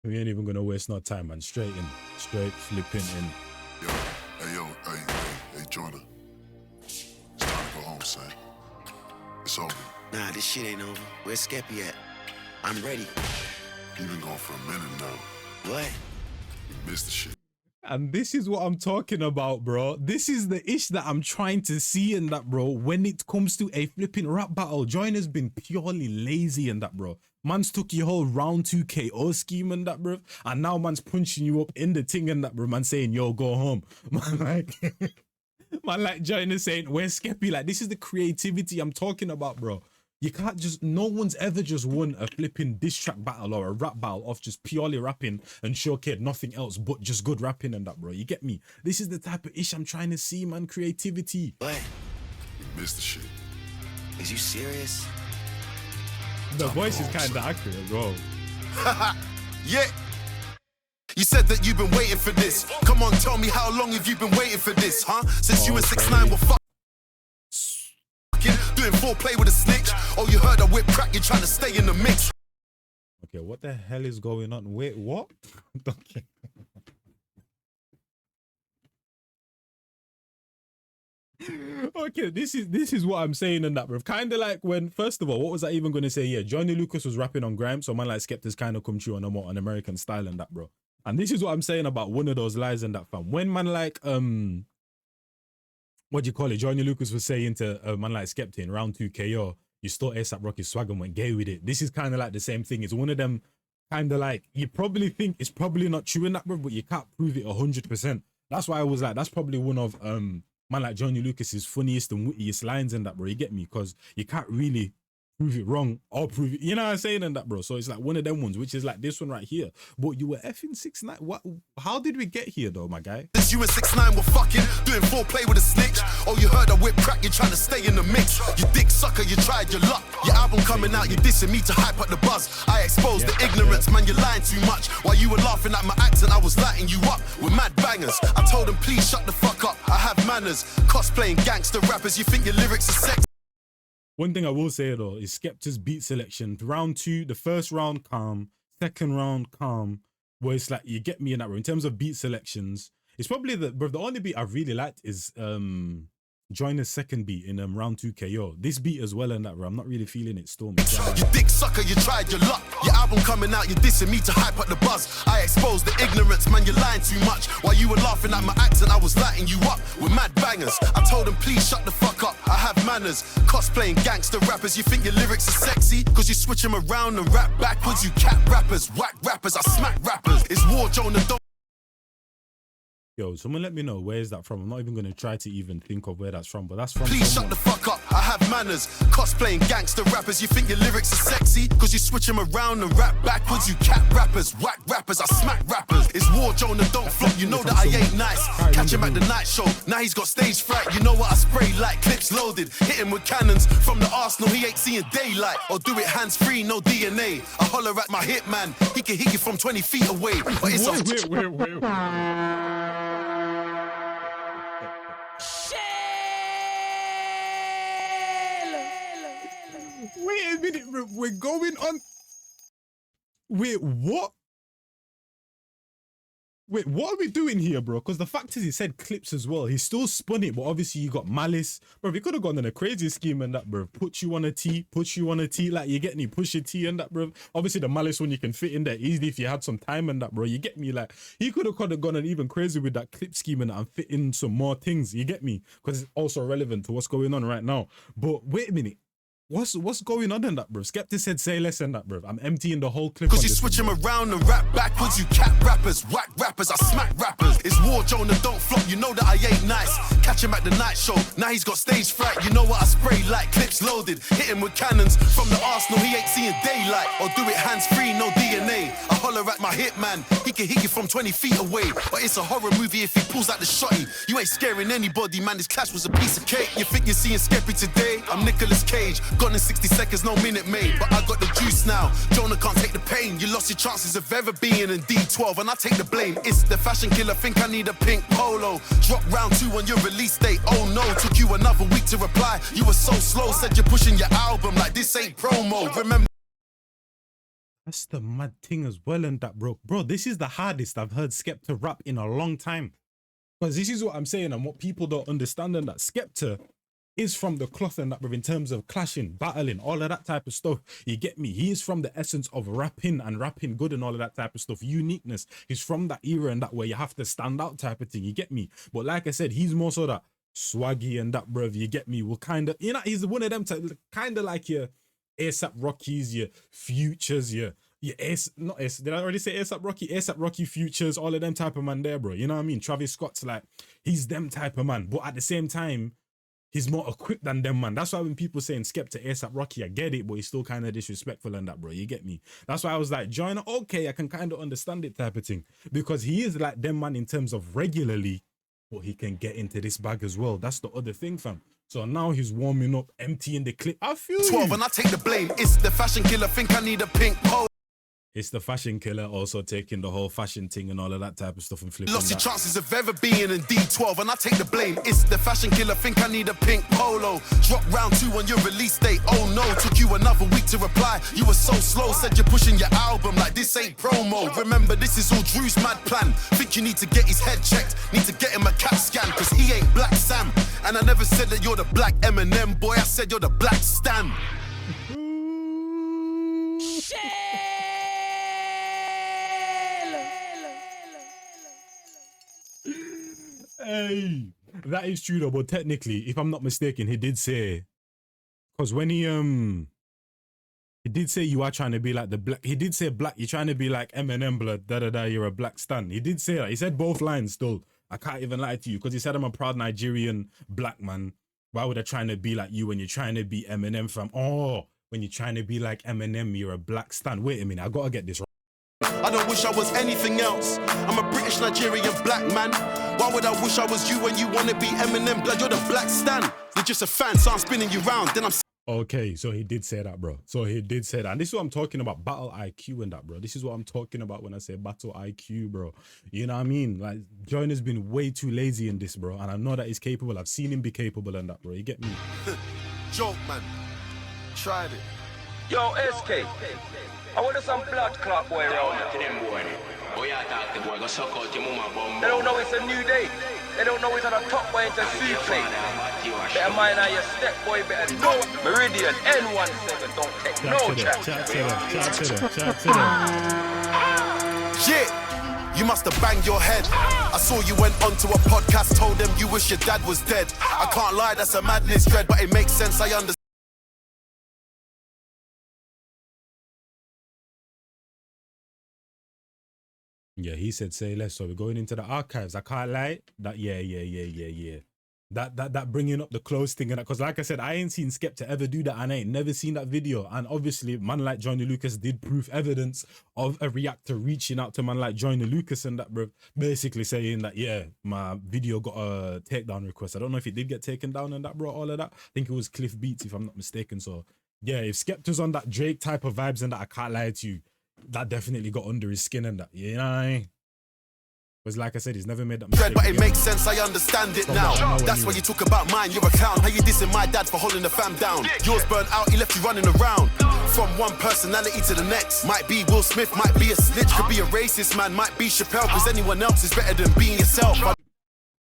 We ain't even gonna waste no time, man. Straight in. Straight flipping in. Hey, Jordan. It's time to go home, son. It's over. Nah, this shit ain't over. Where's Skepta at? I'm ready. You've been gone for a minute now. What? You missed the shit. And this is what I'm talking about, bro. This is the ish that I'm trying to see in that, bro. When it comes to a flipping rap battle, Joyner's been purely lazy in that, bro. Man's took your whole round 2 KO scheme and that, bro. And now man's punching you up in the thing and that, bro. Man saying, yo, go home. Man, like Joyner saying, where's Skepta? Like, this is the creativity I'm talking about, bro. You can't just, no one's ever just won a flipping diss track battle or a rap battle off just purely rapping and showcase nothing else but just good rapping and that, bro. You get me? This is the type of ish I'm trying to see, man. Creativity. What? You missed the shit. Is you serious? The voice is kind of accurate, bro. Yeah. You said that you've been waiting for this. Come on, tell me how long have you been waiting for this, huh? Since you and 6ix9ine were fucking doing foreplay with a snitch. Oh, you heard I whip crack, you're trying to stay in the mix. Okay, what the hell is going on? Wait, what? Okay. Okay, this is what I'm saying in that, bro. Kind of like when, first of all, what was I even going to say? Yeah, Johnny Lucas was rapping on grime, so man like Skepta's kind of come true on a more an American style and that, bro. And this is what I'm saying about one of those lies in that, fam. When man like what do you call it? Johnny Lucas was saying to man like Skepta in round 2 KO, you stole ASAP Rocky's swag and went gay with it. This is kind of like the same thing. It's one of them kind of like, you probably think it's probably not true in that, bro, but you can't prove it 100%. That's why I was like, that's probably one of man like Johnny Lucas's funniest and wittiest lines in that, bro. You get me? Because you can't really prove it wrong or prove it, you know what I'm saying in that, bro. So it's like one of them ones, which is like this one right here. But you were effing 6ix9ine. What? How did we get here though, my guy? Since you and 6ix9ine were fucking doing foreplay with a snitch. Oh, you heard I whip crack, you're trying to stay in the mix. You dick sucker, you tried your luck. Your album coming out, you're dissing me to hype up the buzz. I exposed the ignorance, man, you're lying too much. While you were laughing at my accent, I was lighting you up with mad bangers. I told them, please shut the fuck up, I have manners. Cosplaying gangster rappers, you think your lyrics are sexy? One thing I will say though is Skepta's beat selection. Round 2, the first round calm, second round calm, where it's like you get me in that room. In terms of beat selections, it's probably the only beat I really liked is Joyner's second beat in round 2 KO. This beat as well in that round, I'm not really feeling it, Stormy. You dick sucker, you tried your luck. Your album coming out, you're dissing me to hype up the buzz. I exposed the ignorance, man, you're lying too much. While you were laughing at my accent, I was lighting you up with mad bangers. I told them, please shut the fuck up, I have manners. Cosplaying gangster rappers, you think your lyrics are sexy? Cause you switch them around and rap backwards. You cat rappers, whack rappers, I smack rappers. It's war, Jonah, don't. Yo, someone let me know, where is that from? I'm not even going to try to even think of where that's from, but that's from Please someone. shut the fuck up, I have manners. Cosplaying gangster rappers, you think your lyrics are sexy? Cause you switch them around and rap backwards. You cat rappers, whack rappers, I smack rappers. It's war, Jonah, don't flop, you know that I ain't nice. Catch him at the night show, now he's got stage fright. You know what, I spray like clips loaded. Hit him with cannons from the Arsenal, he ain't seeing daylight. Or do it hands free, no DNA. I holler at my hitman, he can hit you from 20 feet away. But it's Wait. Wait a minute, we're going on. Wait, what? Wait, what are we doing here, bro? Because the fact is, he said clips as well. He still spun it, but obviously you got malice. Bro, he could have gone on a crazy scheme and that, bro. Put you on a T, like you get me, push a T and that, bro. Obviously the malice one you can fit in there easily if you had some time and that, bro. You get me? Like, he could have gone on even crazy with that clip scheme and that and fit in some more things. You get me? Because it's also relevant to what's going on right now. But wait a minute. What's going on in that, bro? Skepta said say less in that, bro. I'm emptying the whole clip. Cause you switch them around and rap backwards. You cat rappers, whack rappers, I smack rappers. It's war, Jonah, don't flop, you know that I ain't nice. Catch him at the night show, now he's got stage fright. You know what, I spray like clips loaded. Hit him with cannons from the Arsenal, he ain't seeing daylight. Or do it hands free, no DNA. I holler at my hitman, he can hit you from 20 feet away. But it's a horror movie if he pulls out the shotty. You ain't scaring anybody, man, this clash was a piece of cake. You think you're seeing Skepta today? I'm Nicolas Cage. Gone in 60 seconds, no minute made. But I got the juice now. Jonah can't take the pain. You lost your chances of ever being in D12, and I take the blame. It's the fashion killer, think I need a pink polo. Drop round 2 on your release date. Oh no, took you another week to reply. You were so slow, said you're pushing your album like this ain't promo. Remember. That's the mad thing as well, and that, bro. Bro, this is the hardest I've heard Skepta rap in a long time. Because this is what I'm saying, and what people don't understand, and that Skepta is from the cloth and that, bro, in terms of clashing, battling, all of that type of stuff. You get me? He is from the essence of rapping and rapping good and all of that type of stuff. Uniqueness. He's from that era and that where you have to stand out type of thing. You get me? But like I said, he's more so that swaggy and that, bro. You get me? Will kind of, you know, he's one of them kind of like your ASAP Rockies, your Futures, your not S. Did I already say ASAP Rocky? ASAP Rocky, Futures, all of them type of man there, bro. You know what I mean? Travis Scott's like, he's them type of man. But at the same time, he's more equipped than them, man. That's why when people saying Skepta, ASAP Rocky, I get it, but he's still kind of disrespectful and that, bro. You get me? That's why I was like, Joyner, okay, I can kind of understand it type of thing. Because he is like them, man, in terms of regularly, but he can get into this bag as well. That's the other thing, fam. So now he's warming up, emptying the clip. I feel 12 you. and I take the blame. It's the fashion killer. Think I need a pink pole. It's the fashion killer also taking the whole fashion thing and all of that type of stuff and flipping Lost your that. chances of ever being in D12 and I take the blame. It's the fashion killer. Think I need a pink polo. Drop round 2 on your release date. Oh no, took you another week to reply. You were so slow. Said you're pushing your album like this ain't promo. Remember, this is all Drew's mad plan. Think you need to get his head checked. Need to get him a CAT scan, cause he ain't Black Sam. And I never said that you're the black Eminem, boy. I said you're the black Stan. Hey, that is true though, but technically, if I'm not mistaken, he did say, because when he did say you are trying to be like the black, he did say black, you're trying to be like Eminem blood, you're a black stan. He did say that. He said both lines still. I can't even lie to you, because he said I'm a proud Nigerian black man. Why would I trying to be like you when you're trying to be Eminem, fam? Oh, when you're trying to be like Eminem, you're a black stan. Wait a minute, I gotta get this right. I don't wish I was anything else. I'm a British Nigerian black man. Why would I wish I was you when you wanna be Eminem blood? You're the black stan. You're just a fan, so I'm spinning you round. Then I'm Okay, so he did say that, bro. So he did say that. And this is what I'm talking about, battle IQ and that, bro. This is what I'm talking about when I say battle IQ, bro. You know what I mean? Like, Joyner's been way too lazy in this, bro. And I know that he's capable. I've seen him be capable and that, bro. You get me? joke, man. Tried it. Yo, SK. I want some blood clot boy around here. They don't know it's a new day. They don't know it's on a top boy into soup. Better mind how your step boy better know. Meridian N17 don't take no chance. Chat to them. Yeah, you must have banged your head. I saw you went onto a podcast, told them you wish your dad was dead. I can't lie, that's a madness dread, but it makes sense, I understand. Yeah, he said say less. So we're going into the archives. I can't lie. That yeah. That bringing up the clothes thing and that, because like I said, I ain't seen Skepta ever do that, and I ain't never seen that video. And obviously, man like Joyner Lucas did prove evidence of a reactor reaching out to man like Joyner Lucas and that, bro, basically saying that yeah, my video got a takedown request. I don't know if it did get taken down and that, bro. All of that. I think it was Cliff Beats, if I'm not mistaken. So yeah, if Skepta's on that Drake type of vibes and that, I can't lie to you, that definitely got under his skin and that. You know what I mean? Because like I said, he's never made that mistake. But it makes sense, I understand it now. That's why you talk about mine, you're a clown. How you dissing my dad for holding the fam down? Yours burnt out, he left you running around. From one personality to the next. Might be Will Smith, might be a snitch, could be a racist man, might be Chappelle, because anyone else is better than being yourself.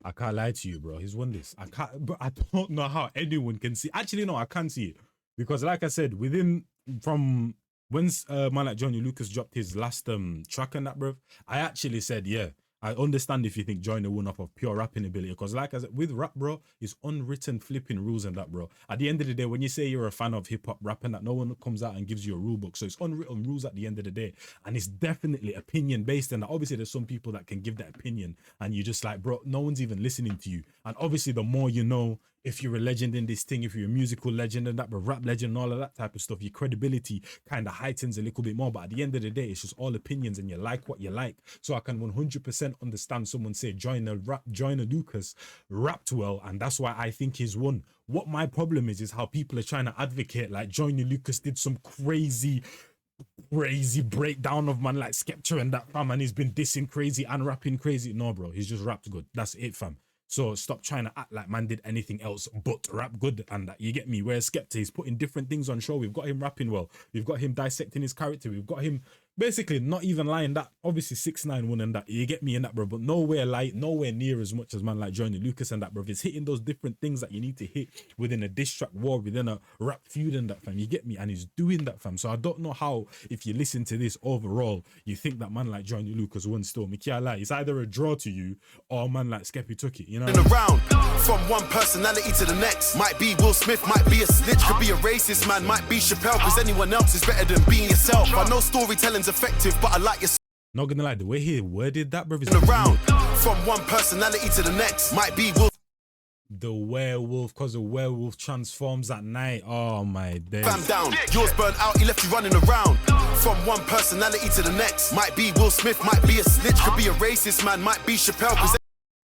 I can't lie to you, bro. He's won this. But I don't know how anyone can see. Actually, no, I can see it. Because like I said, from when man like Joyner Lucas dropped his last track and that, bro, I actually said, yeah, I understand if you think Joyner won off of pure rapping ability, because like I said, with rap, bro, it's unwritten flipping rules and that, bro. At the end of the day, when you say you're a fan of hip-hop rap and that, no one comes out and gives you a rule book. So it's unwritten rules at the end of the day. And it's definitely opinion-based. And obviously there's some people that can give that opinion and you're just like, bro, no one's even listening to you. And obviously the more you know, if you're a legend in this thing, if you're a musical legend and that, but rap legend and all of that type of stuff, your credibility kind of heightens a little bit more. But at the end of the day, it's just all opinions and you like what you like. So I can 100% understand someone say Joyner Lucas rapped well, and that's why I think he's won. What my problem is how people are trying to advocate like Joyner Lucas did some crazy breakdown of man like Skepta and that, fam, and he's been dissing crazy and rapping crazy. No, bro, he's just rapped good. That's it, fam. So stop trying to act like man did anything else but rap good and that. You get me? Whereas Skepta, he's putting different things on show. We've got him rapping well. We've got him dissecting his character. We've got him basically not even lying. That obviously 6ix9ine won and that. You get me in that, bro. But nowhere near as much as man like Johnny Lucas and that, bro. It's hitting those different things that you need to hit within a diss track war, within a rap feud and that, fam. You get me? And he's doing that, fam. So I don't know how, if you listen to this overall, you think that man like Johnny Lucas won still. Me can't lie. It's either a draw to you or man like Skepta took it, you know? Around from one personality to the next. Might be Will Smith, might be a snitch, could be a racist man, might be Chappelle, cause anyone else is better than being yourself. I know storytelling's effective, but I like your not gonna lie, the way he worded that, bro, is around from one personality to the next. Might be Will the werewolf, cause the werewolf transforms at night. Oh my days. Fam down, yours burnt out, he left you running around. From one personality to the next. Might be Will Smith, might be a snitch, could be a racist man, might be Chappelle, cause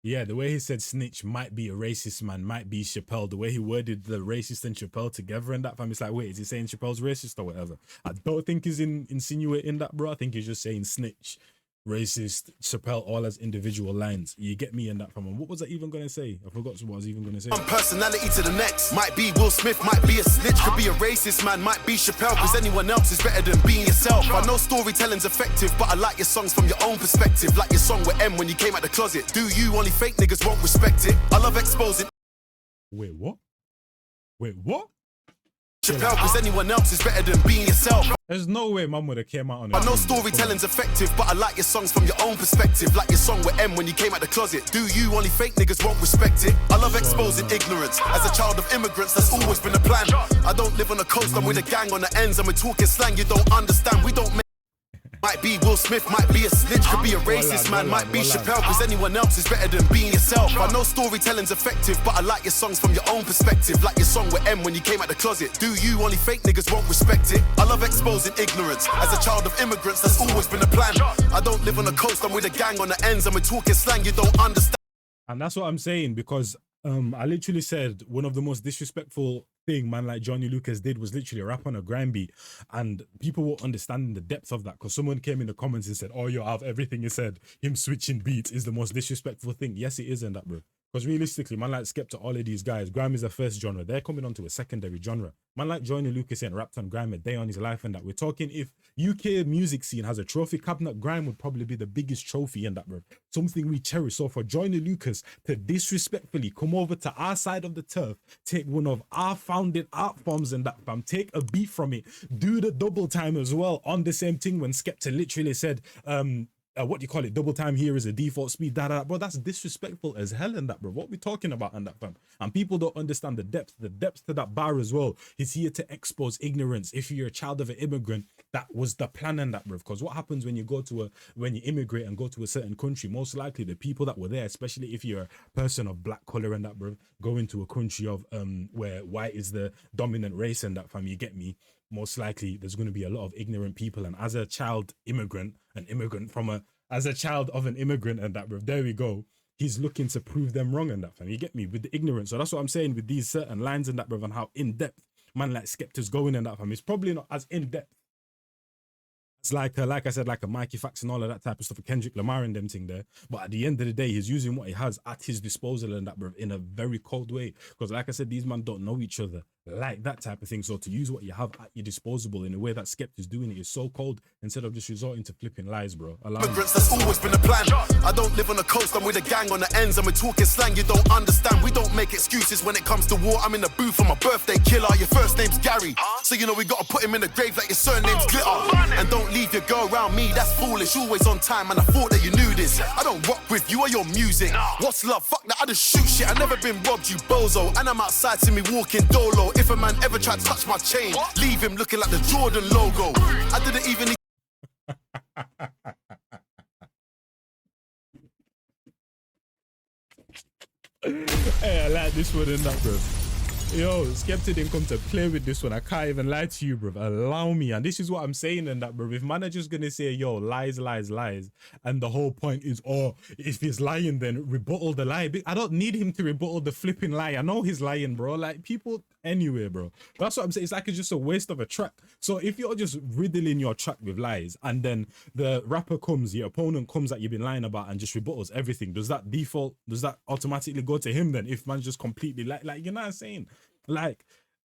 yeah, the way he said snitch might be a racist man, might be Chappelle. The way he worded the racist and Chappelle together and that, fam, it's like, wait, is he saying Chappelle's racist or whatever? I don't think he's insinuating that, bro. I think he's just saying snitch, racist, Chappelle, all as individual lines. You get me in that, fam. And what was I even gonna say? I forgot what I was even gonna say. One personality to the next. Might be Will Smith, might be a snitch, could be a racist man, might be Chappelle, cause anyone else is better than being yourself. I know storytelling's effective, but I like your songs from your own perspective. Like your song with M when you came out the closet. Do you? Only fake niggas won't respect it. I love exposing. Wait, what? Wait, what? Chappelle, cause anyone else is better than being yourself. There's no way mum would have came out on it. I know storytelling's effective, but I like your songs from your own perspective. Like your song with M when you came out the closet. Do you? Only fake niggas won't respect it. I love exposing ignorance. As a child of immigrants, that's always been the plan. I don't live on the coast, I'm with a gang on the ends, and we're talking slang you don't understand. We don't make. Might be Will Smith, might be a snitch, could be a racist man, might be Chappelle, cause anyone else is better than being yourself. I know storytelling's effective, but I like your songs from your own perspective. Like your song with M when you came out the closet. Do you? Only fake niggas won't respect it. I love exposing ignorance. As a child of immigrants, that's always been the plan. I don't live on the coast, I'm with a gang on the ends, and we're talking slang you don't understand. And that's what I'm saying, because I literally said one of the most disrespectful thing man like Johnny Lucas did was literally rap on a grime beat, and people were understanding the depth of that, because someone came in the comments and said, oh, yo, out of everything you said, him switching beats is the most disrespectful thing. Yes, it isn't that, bro. Because realistically, man like Skepta, all of these guys, grime is their first genre. They're coming onto a secondary genre. Man like Johnny Lucas ain't rapped on grime a day on his life and that. We're talking if UK music scene has a trophy cabinet, grime would probably be the biggest trophy in that, bro. Something we cherish. So for Johnny Lucas to disrespectfully come over to our side of the turf, take one of our founding art forms and that, fam, take a beat from it, do the double time as well on the same thing when Skepta literally said, what do you call it? Double time here is a default speed. Bro, that's disrespectful as hell in that, bro. What we talking about in that, fam? And people don't understand the depth to that bar as well. He's here to expose ignorance. If you're a child of an immigrant, that was the plan in that, bro. Because what happens when you when you immigrate and go to a certain country? Most likely the people that were there, especially if you're a person of black color and that, bro, go into a country of where white is the dominant race and that, fam. You get me? Most likely there's going to be a lot of ignorant people, and as a child immigrant, as a child of an immigrant and that, bro, there we go, he's looking to prove them wrong and that, fam. You get me? With the ignorance. So that's what I'm saying with these certain lines and that, bro, and how in-depth man like Skepta's going and that, fam. It's probably not as in-depth. It's like I said, like a Mikey Fax and all of that type of stuff, a Kendrick Lamar and them thing there. But at the end of the day, he's using what he has at his disposal and that, bro, in a very cold way. Because like I said, these men don't know each other like that type of thing. So to use what you have at your disposable in a way that Skepta's doing it is so cold, instead of just resorting to flipping lies, bro. Immigrants, that's always been the plan. I don't live on the coast, I'm with a gang on the ends, and we're talking slang you don't understand. We don't make excuses when it comes to war. I'm in the booth for my birthday killer. Your first name's Gary, so you know we gotta put him in the grave like your surname's Glitter. And don't leave your girl around me, that's foolish. Always on time, and I thought that you knew this. I don't rock with you or your music. What's love? Fuck that, I just shoot shit. I never been robbed, you bozo. And I'm outside, see me walking dolo. If a man ever tried to touch my chain, leave him looking like the Jordan logo. I didn't even need Hey, I like this one and that, bro. Yo, Skepta didn't come to play with this one. I can't even lie to you, bro. Allow me. And this is what I'm saying in that, bro. If man are just gonna say, yo, lies, lies, lies, and the whole point is, oh, if he's lying, then rebuttal the lie. I don't need him to rebuttal the flipping lie. I know he's lying, bro. Like, people anyway, bro. That's what I'm saying. It's like it's just a waste of a track. So if you're just riddling your track with lies, and then the rapper comes, your opponent comes that you've been lying about and just rebuttals everything, does that automatically go to him then? If man's just completely like you know what I'm saying? Like,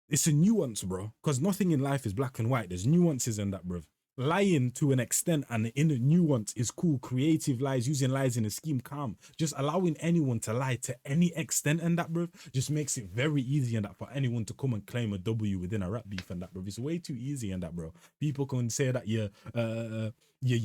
it's a nuance, bro, because nothing in life is black and white. There's nuances in that, bro. Lying to an extent and in a nuance is cool. Creative lies, using lies in a scheme, calm. Just allowing anyone to lie to any extent and that, bro, just makes it very easy and that for anyone to come and claim a W within a rap beef and that, bro. It's way too easy and that, bro. People can say that your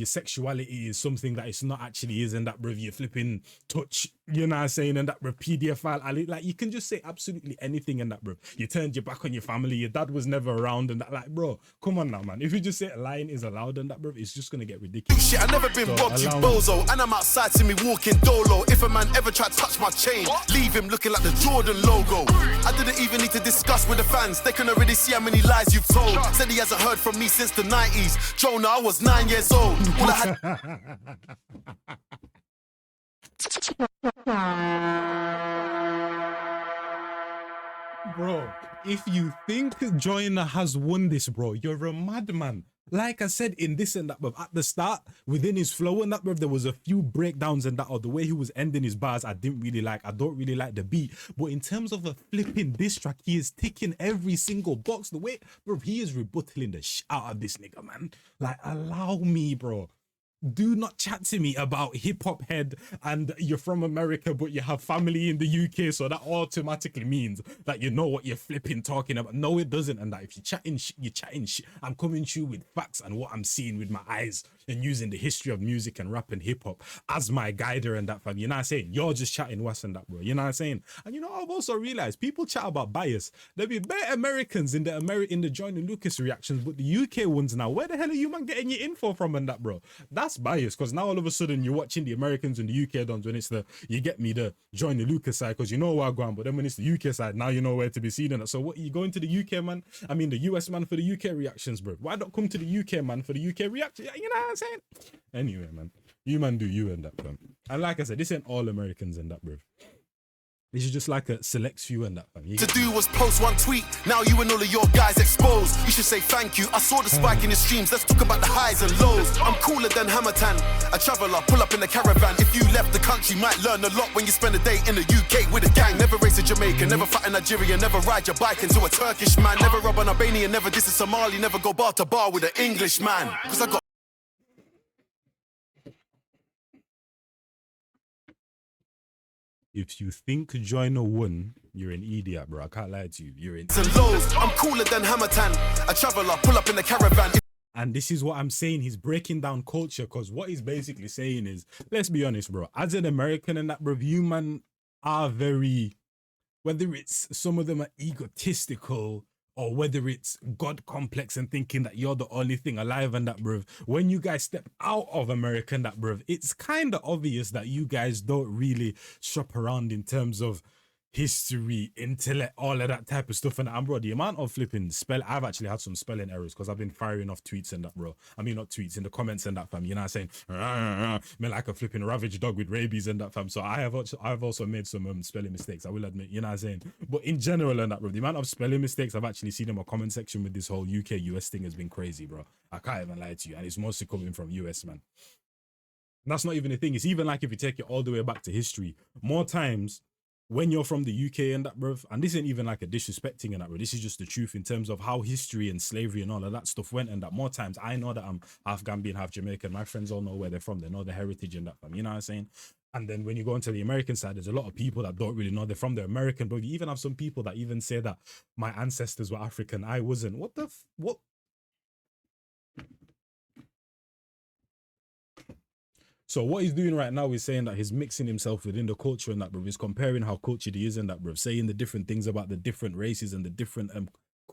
sexuality is something that it's not actually is and that, bro. You're flipping touch, you know what I'm saying, and that, bro, PDF file. Like, you can just say absolutely anything and that, bro. You turned your back on your family, your dad was never around and that, like, bro, come on now, man. If you just say a line is allowed and that, bro, it's just gonna get ridiculous. Shit, I never been robbed, you bozo. And I'm outside, see me walking dolo. If a man ever tried to touch my chain, leave him looking like the Jordan logo. I didn't even need to discuss with the fans. They can already see how many lies you've told. Said he hasn't heard from me since the 90s. Jonah, I was 9 years old. All I had Bro, if you think Joyner has won this, bro, you're a madman. Like I said in this and that, bro, at the start, within his flow and that, bro, there was a few breakdowns and that, or the way he was ending his bars, I didn't really like. I don't really like the beat. But in terms of a flipping diss track, he is ticking every single box. The way, bro, he is rebuttaling the shit out of this nigga, man. Like, allow me, bro. Do not chat to me about hip hop head and you're from America, but you have family in the UK. So that automatically means that you know what you're flipping talking about. No, it doesn't. And that if you're chatting shit, you're chatting shit. I'm coming to you with facts and what I'm seeing with my eyes and using the history of music and rap and hip hop as my guider and that, fam. You know what I'm saying? You're just chatting West and that, bro. You know what I'm saying? And you know, I've also realized people chat about bias. There'll be better Americans in the Joyner Lucas reactions, but the UK ones now, where the hell are you, man, getting your info from and that, bro? That's bias, because now all of a sudden you're watching the Americans and the UK dons when it's the, you get me, the Joyner Lucas side, because you know where I'm going, but then when it's the UK side, now you know where to be seen. And so what, you going to the UK man, I mean the US man for the UK reactions, bro? Why not come to the UK man for the UK reaction? You know what I'm saying? Anyway, man, you man do you and that, fam. And like I said, this ain't all Americans and that, bro. This is just like a select few and that, fam. to do was post one tweet. Now you and all of your guys exposed. You should say thank you. I saw the spike in your streams. Let's talk about the highs and lows. I'm cooler than Hammertan. A traveller, pull up in a caravan. If you left the country, might learn a lot when you spend a day in the UK with a gang. Never race a Jamaican, never fight in Nigeria, never ride your bike into a Turkish man. Never rob an Albanian, never diss a Somali, never go bar to bar with an English man. Cause I got If you think Joyner won, you're an idiot, bro. I can't lie to you. You're an and lows. I'm cooler than Hammertan. A traveller, pull up in a caravan. And this is what I'm saying. He's breaking down culture, because what he's basically saying is, let's be honest, bro. As an American and that, bro, you man are very, whether it's some of them are egotistical or whether it's God complex and thinking that you're the only thing alive and that, bruv. When you guys step out of America and that, bruv, it's kind of obvious that you guys don't really shop around in terms of history, intellect, all of that type of stuff. And bro, the amount of flipping I've actually had some spelling errors because I've been firing off tweets and that, bro. I mean, not tweets, in the comments and that, fam. You know what I'm saying? Me like a flipping ravaged dog with rabies and that, fam. So I've also made some spelling mistakes, I will admit, you know what I'm saying? But in general and that, bro, the amount of spelling mistakes I've actually seen in my comment section with this whole UK US thing has been crazy, bro. I can't even lie to you. And it's mostly coming from US, man. That's not even a thing. It's even like if you take it all the way back to history, more times when you're from the UK and that, bruv, and this ain't even like a disrespecting and that, bro. This is just the truth in terms of how history and slavery and all of that stuff went. And that more times, I know that I'm half Gambian, half Jamaican. My friends all know where they're from. They know the heritage and that, fam. You know what I'm saying? And then when you go into the American side, there's a lot of people that don't really know they're from the American, bro. You even have some people that even say that my ancestors were African. I wasn't. What? So what he's doing right now is saying that he's mixing himself within the culture and that, bro. He's comparing how cultured he is and that, bro. Saying the different things about the different races and the different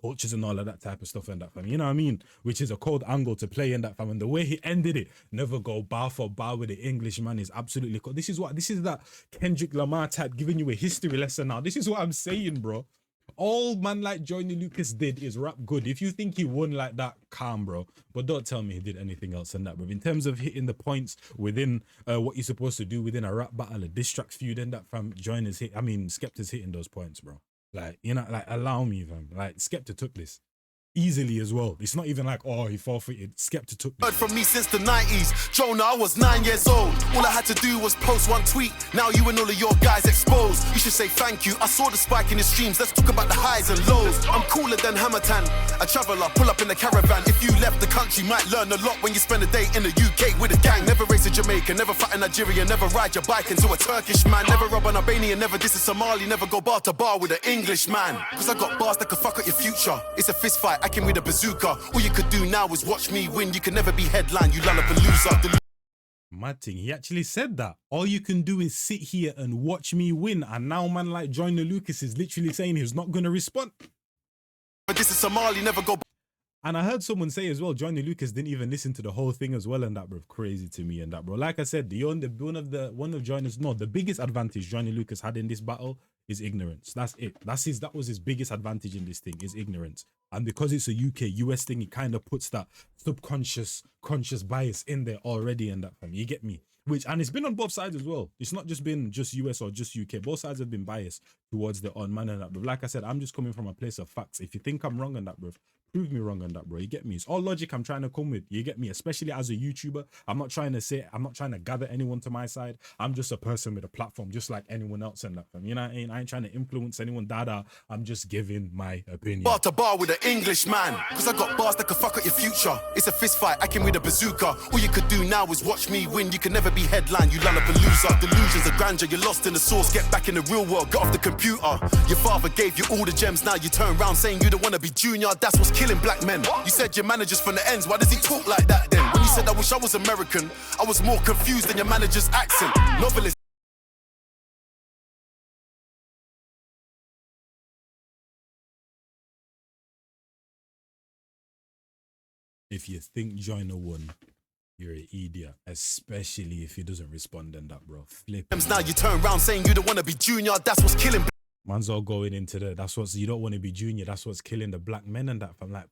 cultures and all of that type of stuff and that, fam. You know what I mean? Which is a cold angle to play in that, fam. And the way he ended it, never go bar for bar with the English, man, is absolutely cool. This is that Kendrick Lamar type giving you a history lesson now. This is what I'm saying, bro. All man like Joyner Lucas did is rap good. If you think he won like that, calm, bro. But don't tell me he did anything else than that, bro. In terms of hitting the points within what you're supposed to do within a rap battle, a diss track feud, and that fam, Joyner's hit. I mean, Skepta's hitting those points, bro. Like, you know, like allow me, fam. Like Skepta took this easily as well. It's not even like, oh, he forfeited. Skepta took this. Heard from me since the 90s. Jonah, I was 9 years old. All I had to do was post one tweet. Now you and all of your guys exposed. You should say thank you. I saw the spike in the streams. Let's talk about the highs and lows. I'm cooler than Hammertan. A traveller, pull up in the caravan. If you left the country, might learn a lot when you spend a day in the UK with a gang. Never race a Jamaican, never fight in Nigeria, never ride your bike into a Turkish man. Never rob an Albanian, never diss a Somali, never go bar to bar with an English man. Cause I got bars that could fuck up your future. It's a fist fight, I came with a bazooka. All you could do now is watch me win. You can never be headline, you loser. Mad thing, he actually said that. All you can do is sit here and watch me win. And now man like Joyner Lucas is literally saying he's not going to respond. But this is Somali, never go. And I heard someone say as well, Joyner Lucas didn't even listen to the whole thing as well, and that, bro, crazy to me, and that, bro. Like I said, the biggest advantage Joyner Lucas had in this battle is ignorance. That's it. That was his biggest advantage in this thing, is ignorance. And because it's a UK-US thing, it kind of puts that subconscious, conscious bias in there already, and that, fam. You get me? And it's been on both sides as well. It's not just been just US or just UK. Both sides have been biased towards the on man and that, bro. Like I said, I'm just coming from a place of facts. If you think I'm wrong on that, bro, prove me wrong on that, bro. You get me? It's all logic I'm trying to come with. You get me? Especially as a YouTuber, I'm not trying to gather anyone to my side. I'm just a person with a platform, just like anyone else and that, fam. You know what I mean? I ain't trying to influence anyone, dada. I'm just giving my opinion. Bar to bar with an English man. Cause I got bars that could fuck up your future. It's a fist fight, I came with a bazooka. All you could do now is watch me win. You can never be headline, you loser. Delusions of grandeur, you're lost in the source. Get back in the real world, get off the computer. Your father gave you all the gems, now you turn around saying you don't wanna be junior. That's what's killing black men. You said your manager's from the ends, why does he talk like that then? When you said I wish I was American, I was more confused than your manager's accent. Novelist. If you think Joyner won, you're an idiot, especially if he doesn't respond and that, bro. Flip. Now you turn around saying you don't want to be junior, that's what's killing. Man's all going into you don't want to be junior, that's what's killing the black men and that. I'm like, this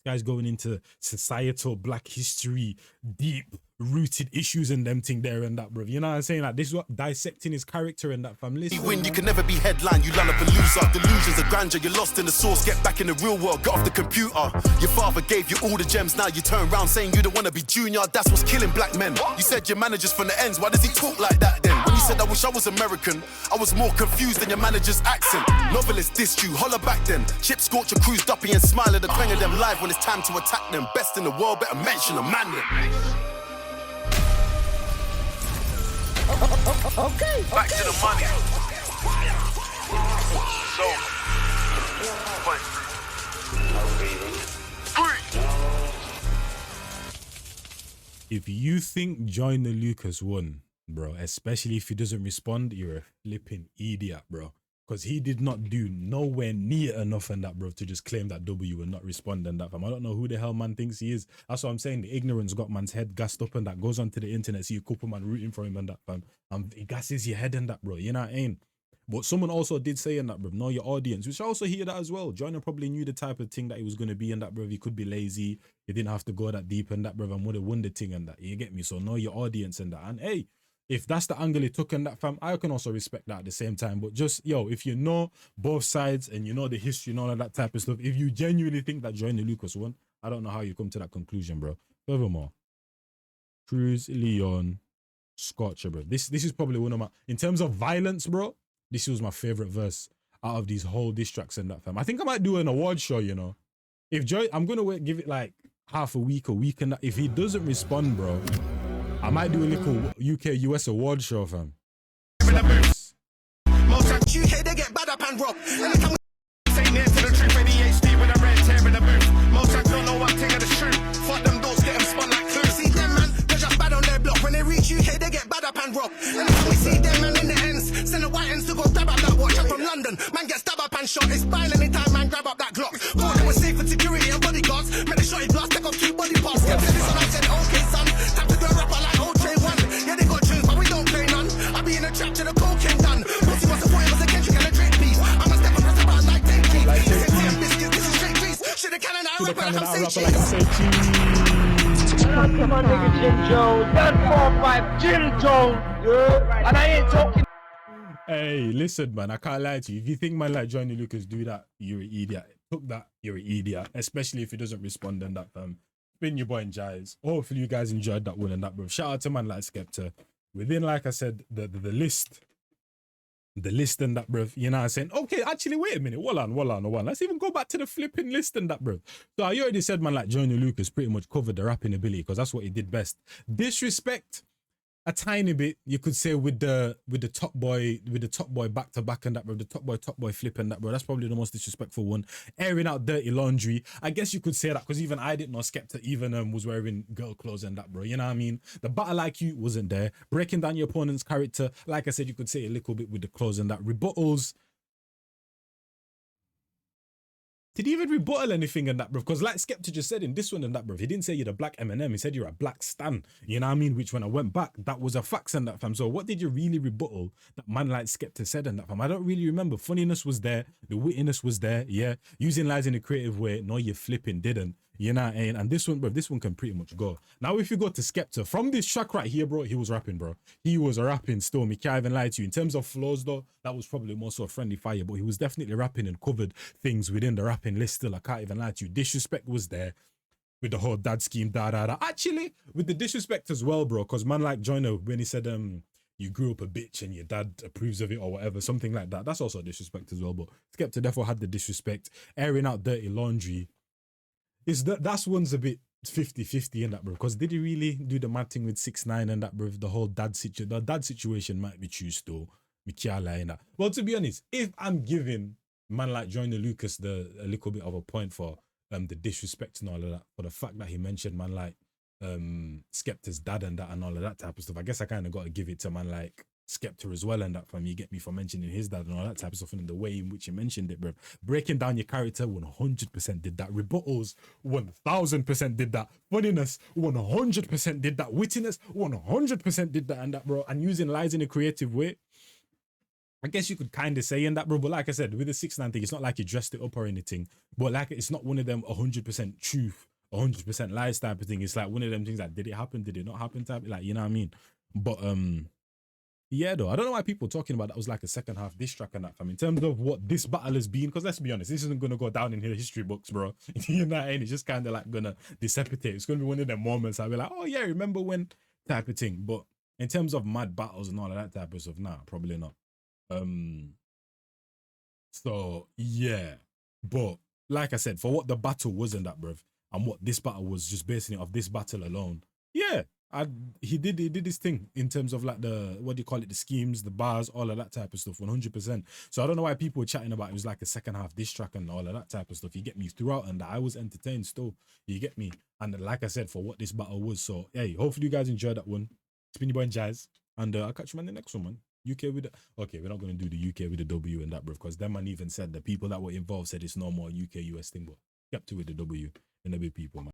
guy's going into societal black history, deep rooted issues and them thing there and that, bro. You know what I'm saying? Like, this is what dissecting his character and that, fam. Listen, win, you can never be headline, you loser. Delusions of grandeur, you're lost in the source. Get back in the real world, get off the computer. Your father gave you all the gems, now you turn around saying you don't want to be junior. That's what's killing black men. You said your manager's from the ends, why does he talk like that then? When you said I wish I was American, I was more confused than your manager's accent. Novelist dissed you, holler back then. Chip scorch your crews duppy and smile at the twang of them live when it's time to attack them. Best in the world, better mention a man then. Okay. Back to the money. So, if you think Joyner Lucas won, bro, especially if he doesn't respond, you're a flipping idiot, bro. Because he did not do nowhere near enough in that, bro, to just claim that W and not respond and that, fam. I don't know who the hell man thinks he is. That's what I'm saying. The ignorance got man's head gassed up and that, goes onto the internet, see a couple man rooting for him and that, fam. It gasses your head and that, bro. You know what I mean? But someone also did say in that, bro, know your audience, which I also hear that as well. Joyner probably knew the type of thing that he was going to be in that, bro. He could be lazy. He didn't have to go that deep in that, bro, and would have won the thing and that. You get me? So know your audience and that. And hey, if that's the angle he took in that, fam, I can also respect that at the same time. But just, yo, if you know both sides and you know the history and all of that type of stuff, if you genuinely think that Joyner Lucas won, I don't know how you come to that conclusion, bro. Furthermore, Cruz, Leon, Scotcher, bro. This is probably one of my, in terms of violence, bro, this was my favorite verse out of these whole diss tracks and that, fam. I think I might do an award show, you know. I'm going to give it like half a week and that. If he doesn't respond, bro, I might do a little UK-US award show, fam. Most times UK, they get bad up and rough. Anytime we say near to the truth, ADHD with a red tear in the booth. Most times don't know one thing of the truth. Fuck them doors, get them spun like clues. See them, man, they're just bad on their block. When they reach UK, they get bad up and rough. Anytime we see them, man, in the ends, send the white ends to go stab up that watch. I'm from London, man, get stabbed up and shot. It's fine anytime, man, grab up that Glock. Call them with safer security and bodyguards. Make the shotty blast, take off 2 body parts. Skepta this one, I said, okay, son. Time to do a rapper like OJ1. Yeah, they got tunes, but we don't play none. I be in a trap to the cocaine done. Pussy was a boy, was a Kendrick and a Drake piece. I'm a step up, press about Yeah, my nigga Jim Jones, that 4-5 Jim Jones, yeah. And I ain't talking. Hey, listen, man, I can't lie to you. If you think man like Johnny Lucas do that, you're an idiot. Took that, you're an idiot. Especially if he doesn't respond in that Been your boy Njies. Hopefully you guys enjoyed that one and that, bro. Shout out to man like Skepta. Within, like I said, the list and that, bro. You know what I'm saying? Okay, actually, wait a minute. Hold on. Let's even go back to the flipping list and that, bro. So I already said man like Johnny Lucas pretty much covered the rapping ability because that's what he did best. Disrespect, a tiny bit, you could say, with the top boy back to back and that, bro. The top boy flip and that, bro. That's probably the most disrespectful one. Airing out dirty laundry, I guess you could say that because even I didn't know Skepta even was wearing girl clothes and that, bro. You know what I mean? The battle IQ wasn't there. Breaking down your opponent's character, like I said, you could say a little bit with the clothes and that. Rebuttals. Did he even rebuttal anything in that, bro? Because like Skepta just said in this one and that, bro, he didn't say you're a black Eminem. He said you're a black Stan. You know what I mean? Which when I went back, that was a fact and that, fam. So what did you really rebuttal that man like Skepta said and that, fam? I don't really remember. Funniness was there. The wittiness was there. Yeah. Using lies in a creative way. No, you flipping didn't. You know what I mean? And this one, bro, this one can pretty much go. Now, if you go to Skepta, from this track right here, bro, he was rapping, bro. He was rapping still. Me can't even lie to you. In terms of flows, though, that was probably more so a friendly fire, but he was definitely rapping and covered things within the rapping list still. I can't even lie to you. Disrespect was there with the whole dad scheme, da. Actually, with the disrespect as well, bro, because man like Joyner, when he said, you grew up a bitch and your dad approves of it or whatever, something like that, that's also disrespect as well. But Skepta therefore had the disrespect. Airing out dirty laundry. That's one's a bit 50-50 in that, bro. Because did he really do the mad thing with 6ix9ine and that, bro? The whole dad situation. The dad situation might be true still. Me can't lie in that. Well, to be honest, if I'm giving man like Joyner Lucas a little bit of a point for the disrespect and all of that, for the fact that he mentioned man like Skepta's dad and that and all of that type of stuff, I guess I kind of got to give it to man like Skepta as well and that, from you get me, for mentioning his dad and all that type of stuff, and the way in which he mentioned it, bro. Breaking down your character, 100% did that. Rebuttals, 1000% did that. Funniness, 100% did that. Wittiness, 100% did that and that, bro. And using lies in a creative way, I guess you could kind of say in that, bro. But like I said, with the 6ix9ine thing, it's not like he dressed it up or anything, but like it's not one of them 100% truth, 100% lies type of thing. It's like one of them things like, did it happen, did it not happen type, like, you know what I mean? But yeah, though, I don't know why people are talking about that was like a second half diss track and that, fam. In terms of what this battle has been, because let's be honest, this isn't going to go down in the history books, bro. You know what I mean? It's just kind of like going to dissipate. It's going to be one of them moments I'll be like, oh yeah, remember when type of thing. But in terms of mad battles and all of that type of stuff, nah, probably not. So yeah, but like I said, for what the battle was in that, bruv, and what this battle was, just basing it off this battle alone, yeah, he did his thing in terms of like the, what do you call it, the schemes, the bars, all of that type of stuff, 100%. So I don't know why people were chatting about it was like a second half diss track and all of that type of stuff. You get me? Throughout, and I was entertained still. You get me? And like I said, for what this battle was. So hey, hopefully you guys enjoyed that one. It's been your boy Njies, and I'll catch you man in the next one, man. UK with the, okay, we're not going to do the UK with the W and that, bro, because them man even said the people that were involved said it's no more UK US thing, but kept to with the W and the big people, man.